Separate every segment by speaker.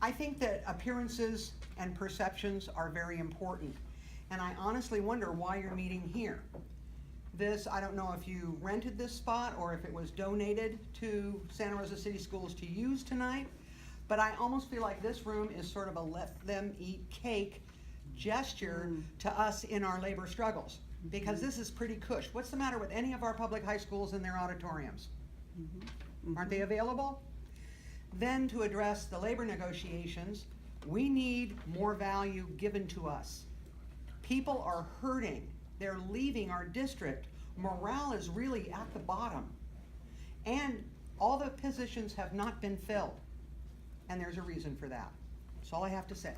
Speaker 1: I think that appearances and perceptions are very important. And I honestly wonder why you're meeting here. This, I don't know if you rented this spot or if it was donated to Santa Rosa City Schools to use tonight, but I almost feel like this room is sort of a let them eat cake gesture to us in our labor struggles, because this is pretty cush. What's the matter with any of our public high schools and their auditoriums? Aren't they available? Then to address the labor negotiations, we need more value given to us. People are hurting. They're leaving our district. Morale is really at the bottom. And all the positions have not been filled. And there's a reason for that. That's all I have to say.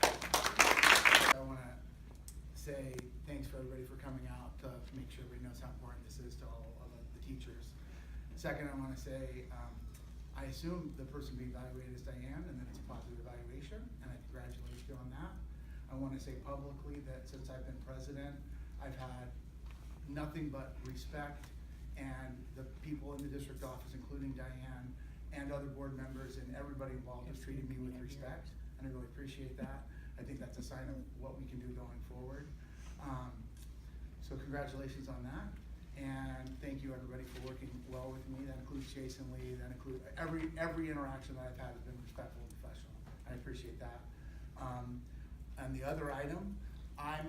Speaker 2: I want to say thanks for everybody for coming out to make sure everybody knows how important this is to all of the teachers. Second, I want to say, I assume the person being evaluated is Diane, and that it's a positive evaluation, and I congratulate you on that. I want to say publicly that since I've been president, I've had nothing but respect, and the people in the district office, including Diane, and other board members and everybody involved has treated me with respect, and I really appreciate that. I think that's a sign of what we can do going forward. So congratulations on that. And thank you everybody for working well with me. That includes Jason Lee, that includes every interaction that I've had has been respectful and professional. I appreciate that. And the other item, I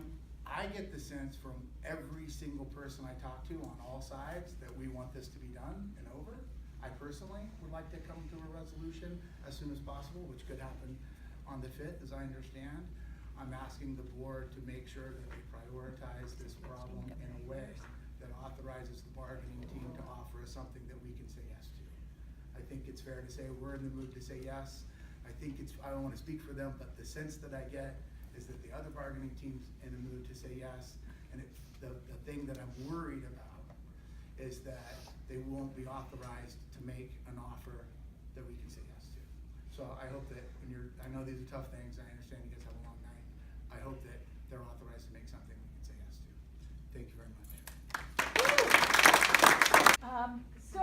Speaker 2: get the sense from every single person I talk to on all sides that we want this to be done and over. I personally would like to come to a resolution as soon as possible, which could happen on the 5th, as I understand. I'm asking the board to make sure that they prioritize this problem in a way that authorizes the bargaining team to offer us something that we can say yes to. I think it's fair to say we're in the mood to say yes. I don't want to speak for them, but the sense that I get is that the other bargaining team's in the mood to say yes. And the thing that I'm worried about is that they won't be authorized to make an offer that we can say yes to. So I hope that I know these are tough things, I understand you guys have a long night. I hope that they're authorized to make something we can say yes to. Thank you very much.
Speaker 3: So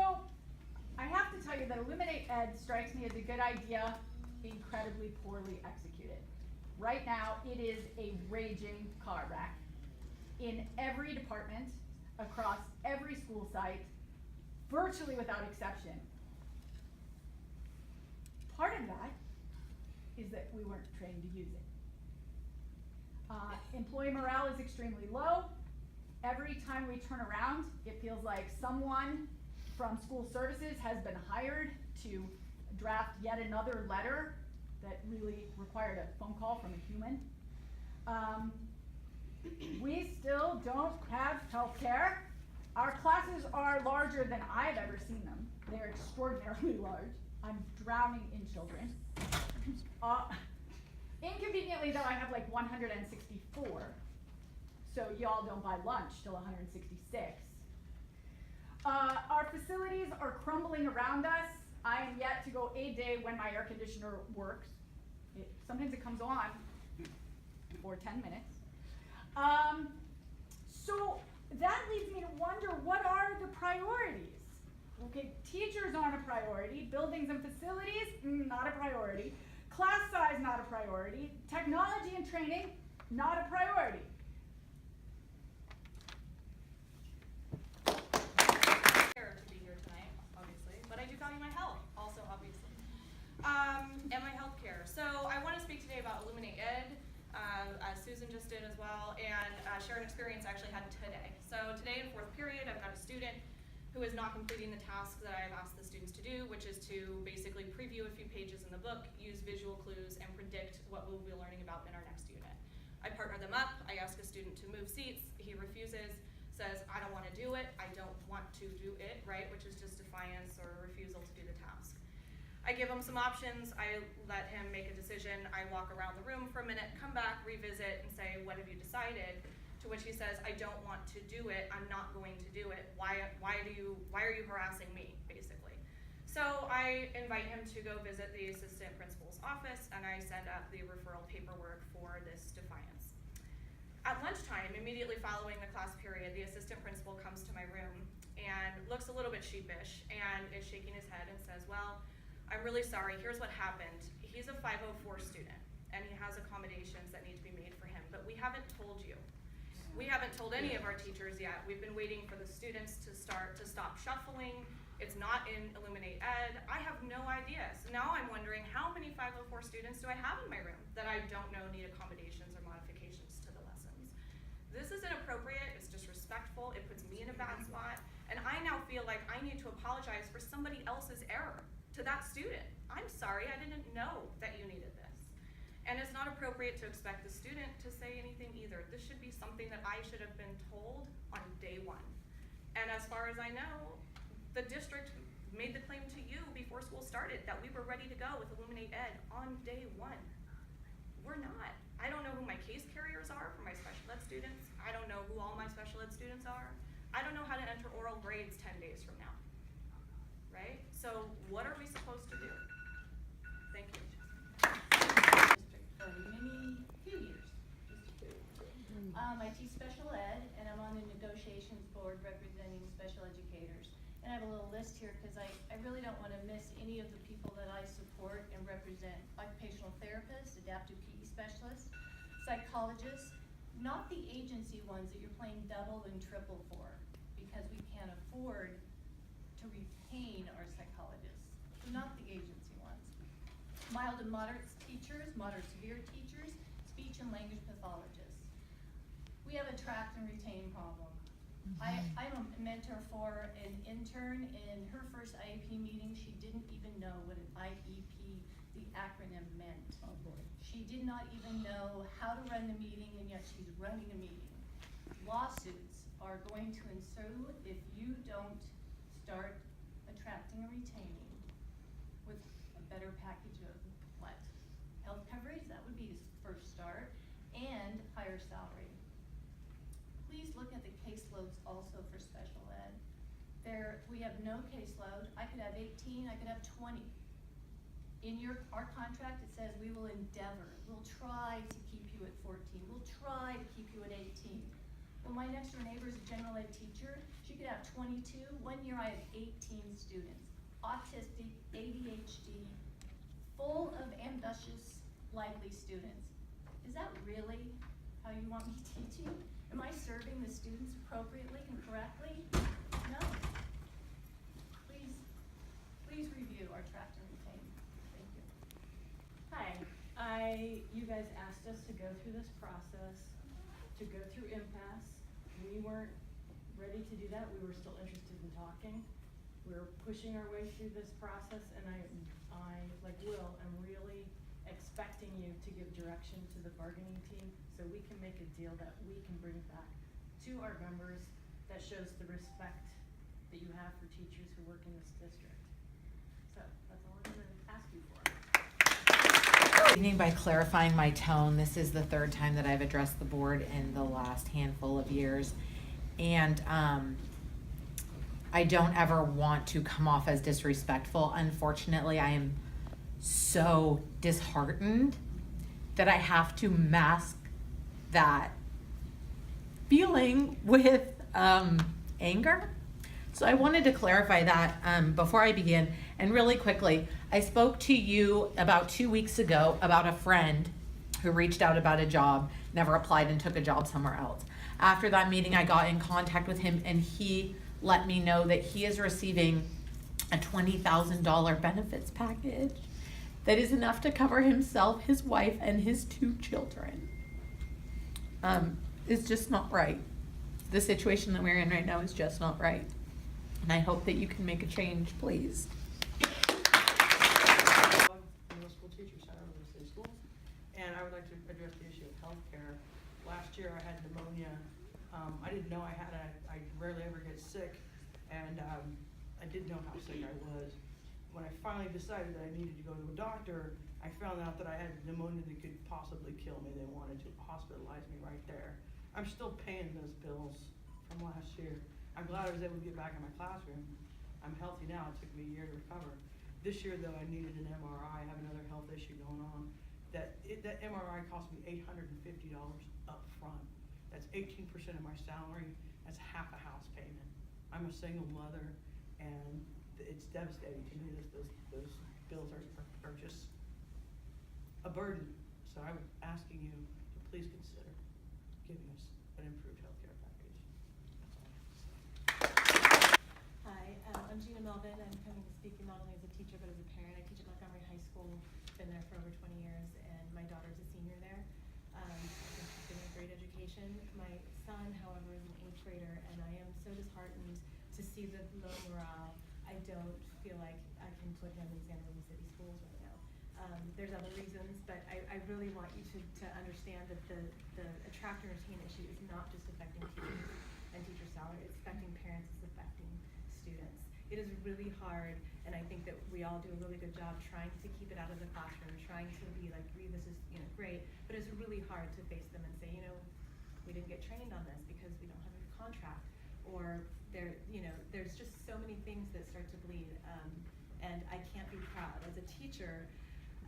Speaker 3: I have to tell you that Eliminate Ed strikes me as a good idea, incredibly poorly executed. Right now, it is a raging car wreck in every department, across every school site, virtually without exception. Part of that is that we weren't trained to use it. Employee morale is extremely low. Every time we turn around, it feels like someone from school services has been hired to draft yet another letter that really required a phone call from a human. We still don't have health care. Our classes are larger than I've ever seen them. They're extraordinarily large. I'm drowning in children. Inconveniently though, I have like 164. So y'all don't buy lunch till 166. Our facilities are crumbling around us. I am yet to go a day when my air conditioner works. Sometimes it comes on for 10 minutes. So that leads me to wonder, what are the priorities? Okay, teachers aren't a priority. Buildings and facilities, not a priority. Class size, not a priority. Technology and training, not a priority.
Speaker 4: To be here tonight, obviously, but I do value my health, also obviously, and my health care. So I want to speak today about Eliminate Ed, as Susan just did as well, and share an experience I actually had today. So today in 4th period, I've got a student who is not completing the task that I've asked the students to do, which is to basically preview a few pages in the book, use visual clues, and predict what we'll be learning about in our next unit. I partner them up. I ask a student to move seats. He refuses, says, I don't want to do it. I don't want to do it, right? Which is just defiance or refusal to do the task. I give him some options. I let him make a decision. I walk around the room for a minute, come back, revisit, and say, what have you decided? To which he says, I don't want to do it. I'm not going to do it. Why are you harassing me, basically? So I invite him to go visit the assistant principal's office, and I send out the referral paperwork for this defiance. At lunchtime, immediately following the class period, the assistant principal comes to my room and looks a little bit sheepish and is shaking his head and says, well, I'm really sorry, here's what happened. He's a 504 student, and he has accommodations that need to be made for him, but we haven't told you. We haven't told any of our teachers yet. We've been waiting for the students to stop shuffling. It's not in Illuminate Ed. I have no idea. So now I'm wondering, how many 504 students do I have in my room that I don't know need accommodations or modifications to the lessons? This is inappropriate, it's disrespectful, it puts me in a bad spot, and I now feel like I need to apologize for somebody else's error to that student. I'm sorry, I didn't know that you needed this. And it's not appropriate to expect the student to say anything either. This should be something that I should have been told on day one. And as far as I know, the district made the claim to you before school started that we were ready to go with Illuminate Ed on day one. We're not. I don't know who my case carriers are for my special ed students. I don't know who all my special ed students are. I don't know how to enter oral grades 10 days from now, right? So what are we supposed to do? Thank you.
Speaker 5: For few years. I teach special ed, and I'm on the negotiations board representing special educators. And I have a little list here because I really don't want to miss any of the people that I support and represent. Occupational therapists, adaptive PE specialists, psychologists, not the agency ones that you're paying double and triple for, because we can't afford to retain our psychologists. So not the agency ones. Mild and moderate teachers, moderate severe teachers, speech and language pathologists. We have a track and retain problem. I'm a mentor for an intern. In her first IEP meeting, she didn't even know what an IEP, the acronym, meant. Oh boy. She did not even know how to run the meeting, and yet she's running a meeting. Lawsuits are going to ensue if you don't start attracting and retaining with a better package of what? Health coverage, that would be his first start, and higher salary. Please look at the caseloads also for special ed. We have no caseload. I could have 18, I could have 20. In our contract, it says we will endeavor, we'll try to keep you at 14, we'll try to keep you at 18. Well, my next door neighbor is a general ed teacher. She could have 22. 1 year I had 18 students, autistic, ADHD, full of ambitious, lively students. Is that really how you want me teaching? Am I serving the students appropriately and correctly? No. Please review our track and retain. Thank you.
Speaker 6: Hi, you guys asked us to go through this process, to go through impasse. We weren't ready to do that. We were still interested in talking. We're pushing our way through this process, and I like Will, am really expecting you to give direction to the bargaining team so we can make a deal that we can bring back to our members that shows the respect that you have for teachers who work in this district. So that's all I'm gonna ask you for.
Speaker 7: Beginning by clarifying my tone, this is the third time that I've addressed the board in the last handful of years. And I don't ever want to come off as disrespectful. Unfortunately, I am so disheartened that I have to mask that feeling with anger. So I wanted to clarify that before I begin. And really quickly, I spoke to you about 2 weeks ago about a friend who reached out about a job, never applied and took a job somewhere else. After that meeting, I got in contact with him and he let me know that he is receiving a $20,000 benefits package that is enough to cover himself, his wife, and his 2 children. It's just not right. The situation that we're in right now is just not right. And I hope that you can make a change, please.
Speaker 8: Middle school teachers at our city schools, and I would like to address the issue of healthcare. Last year I had pneumonia. I didn't know I had it. I rarely ever get sick, and I didn't know how sick I was. When I finally decided that I needed to go to a doctor, I found out that I had pneumonia that could possibly kill me. They wanted to hospitalize me right there. I'm still paying those bills from last year. I'm glad I was able to get back in my classroom. I'm healthy now. It took me a year to recover. This year, though, I needed an MRI. I have another health issue going on. That MRI cost me $850 up front. That's 18% of my salary. That's half a house payment. I'm a single mother, and it's devastating to me. Those bills are just a burden. So I'm asking you to please consider giving us an improved healthcare package. That's all I have to say.
Speaker 9: Hi, I'm Gina Melvin. I'm coming to speak not only as a teacher but as a parent. I teach at Montgomery High School, been there for over 20 years, and my daughter's a senior there. I think she's getting a great education. My son, however, is an 8th grader, and I am so disheartened to see the low morale. I don't feel like I can put him in San Luis City schools right now. There's other reasons, but I really want you to understand that the attract and retain issue is not just affecting teachers and teacher salary, it's affecting parents, it's affecting students. It is really hard, and I think that we all do a really good job trying to keep it out of the classroom, trying to be like, this is great, but it's really hard to face them and say, we didn't get trained on this because we don't have a contract, or there's just so many things that start to bleed, and I can't be proud. As a teacher,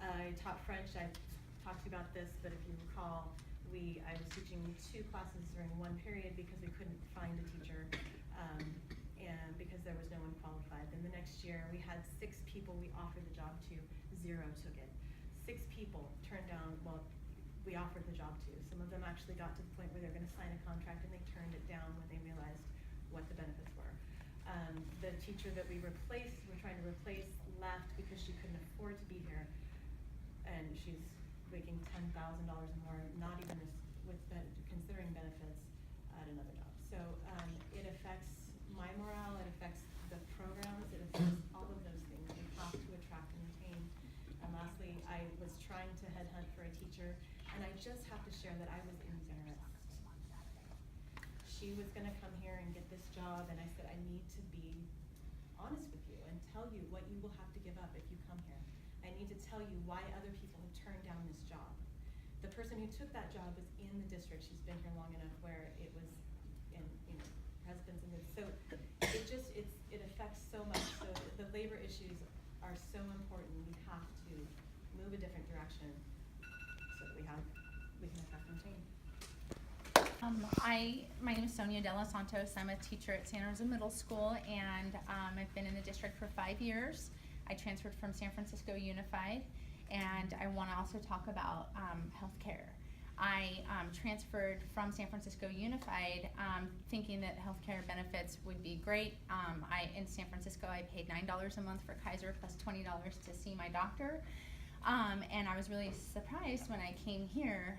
Speaker 9: I taught French. I've talked to you about this, but if you recall, I was teaching 2 classes during one period because we couldn't find a teacher, and because there was no one qualified. Then the next year, we had 6 people we offered the job to, 0 took it. 6 people turned down, we offered the job to. Some of them actually got to the point where they're gonna sign a contract and they turned it down when they realized what the benefits were. The teacher that we're trying to replace, left because she couldn't afford to be here, and she's making $10,000 more, not even considering benefits, at another job. So it affects my morale, it affects the programs, it affects all of those things. We have to attract and retain. And lastly, I was trying to headhunt for a teacher, and I just have to share that I was embarrassed. She was gonna come here and get this job, and I said, I need to be honest with you and tell you what you will have to give up if you come here. I need to tell you why other people have turned down this job. The person who took that job was in the district. She's been here long enough where it was in, husbands and kids. So it affects so much. So the labor issues are so important. We have to move a different direction so that we can attract and retain.
Speaker 10: My name is Sonia De Los Santos. I'm a teacher at Santa Rosa Middle School, and I've been in the district for 5 years. I transferred from San Francisco Unified, and I want to also talk about healthcare. I transferred from San Francisco Unified thinking that healthcare benefits would be great. In San Francisco, I paid $9 a month for Kaiser plus $20 to see my doctor, and I was really surprised when I came here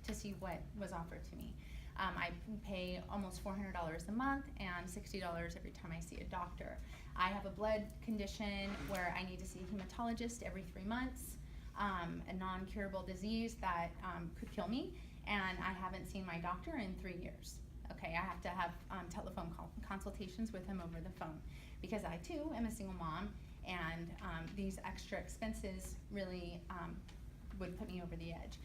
Speaker 10: to see what was offered to me. I pay almost $400 a month and $60 every time I see a doctor. I have a blood condition where I need to see a hematologist every 3 months, a non-curable disease that could kill me, and I haven't seen my doctor in 3 years. Okay, I have to have telephone consultations with him over the phone because I too am a single mom, and these extra expenses really would put me over the edge.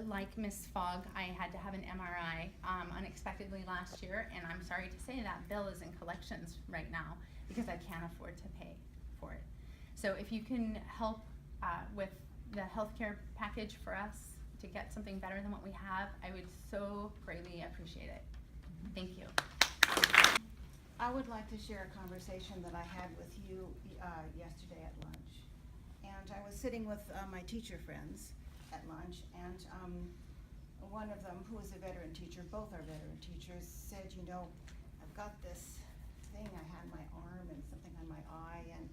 Speaker 10: Like Ms. Fogg, I had to have an MRI unexpectedly last year, and I'm sorry to say that bill is in collections right now because I can't afford to pay for it. So if you can help with the healthcare package for us to get something better than what we have, I would so greatly appreciate it. Thank you.
Speaker 11: I would like to share a conversation that I had with you yesterday at lunch. And I was sitting with my teacher friends at lunch, and one of them, who is a veteran teacher, both are veteran teachers, said, I've got this thing I had in my arm and something on my eye, and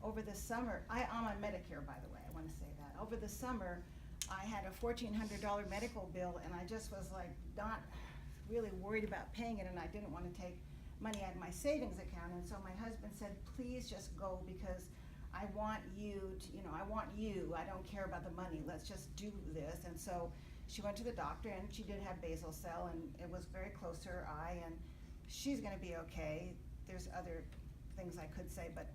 Speaker 11: over the summer, I'm on Medicare, by the way, I want to say that. Over the summer, I had a $1,400 medical bill, and I just was like not really worried about paying it, and I didn't want to take money out of my savings account, and so my husband said, please just go, because I want you to, I don't care about the money, let's just do this. And so she went to the doctor, and she did have basal cell, and it was very close to her eye, and she's gonna be okay. There's other things I could say, but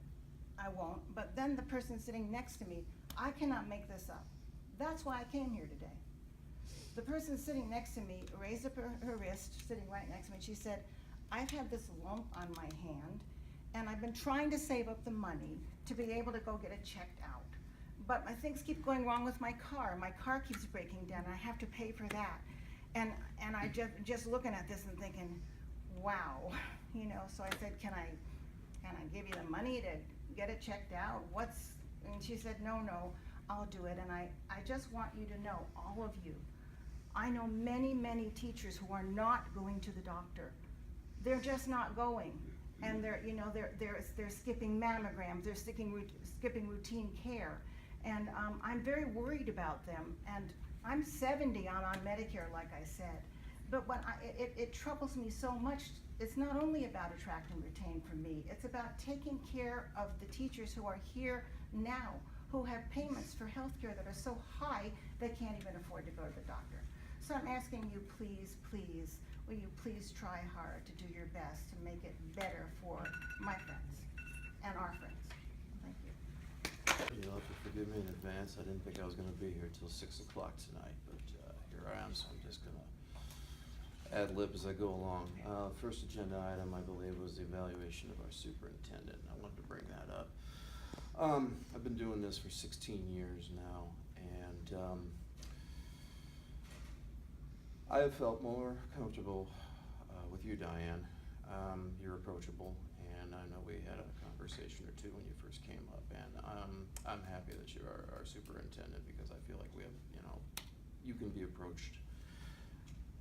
Speaker 11: I won't. But then the person sitting next to me, I cannot make this up. That's why I came here today. The person sitting next to me raised up her wrist, sitting right next to me, and she said, I've had this lump on my hand, and I've been trying to save up the money to be able to go get it checked out. But my things keep going wrong with my car. My car keeps breaking down, and I have to pay for that. And I just looking at this and thinking, wow, So I said, can I give you the money to get it checked out? And she said, no, I'll do it. And I just want you to know, all of you, I know many, many teachers who are not going to the doctor. They're just not going. And they're skipping mammograms, they're skipping routine care. And I'm very worried about them. And I'm 70, I'm on Medicare, like I said. But when it troubles me so much. It's not only about attract and retain for me, it's about taking care of the teachers who are here now, who have payments for healthcare that are so high they can't even afford to go to the doctor. So I'm asking you, please, will you please try hard to do your best to make it better for my friends and our friends. Thank you.
Speaker 12: You'll have to forgive me in advance. I didn't think I was gonna be here till 6 o'clock tonight, but here I am, so I'm just gonna ad lib as I go along. First agenda item, I believe, was the evaluation of our superintendent. I wanted to bring that up. I've been doing this for 16 years now, and I have felt more comfortable with you, Diane. You're approachable, and I know we had a conversation or two when you first came up, and I'm happy that you're our superintendent, because I feel like we have, you can be approached.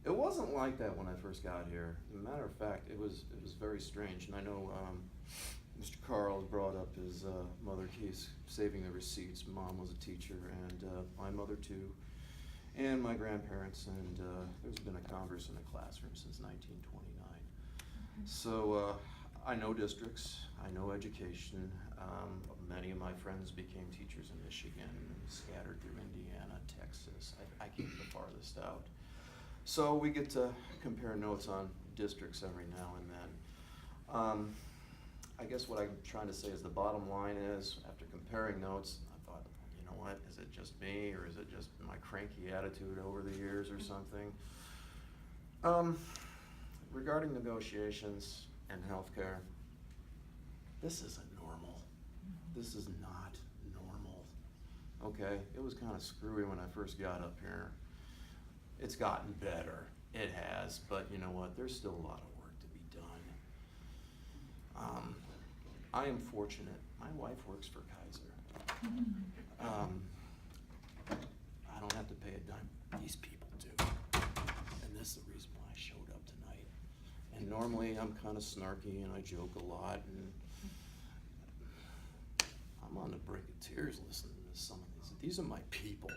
Speaker 12: It wasn't like that when I first got here. As a matter of fact, it was very strange, and I know Mr. Carl brought up his mother. He's saving the receipts. Mom was a teacher, and my mother too, and my grandparents, and there's been a converse in the classroom since 1929. So I know districts, I know education. Many of my friends became teachers in Michigan, scattered through Indiana, Texas. I came the farthest out. So we get to compare notes on districts every now and then. I guess what I'm trying to say is the bottom line is, after comparing notes, I thought, you know what, is it just me, or is it just my cranky attitude over the years or something? Regarding negotiations and healthcare, this isn't normal. This is not normal. Okay, it was kind of screwy when I first got up here. It's gotten better, it has, but you know what, there's still a lot of work to be done. I am fortunate, my wife works for Kaiser. I don't have to pay a dime, these people do. And this is the reason why I showed up tonight. And normally I'm kind of snarky and I joke a lot, and I'm on the brink of tears listening to some of these. These are my people.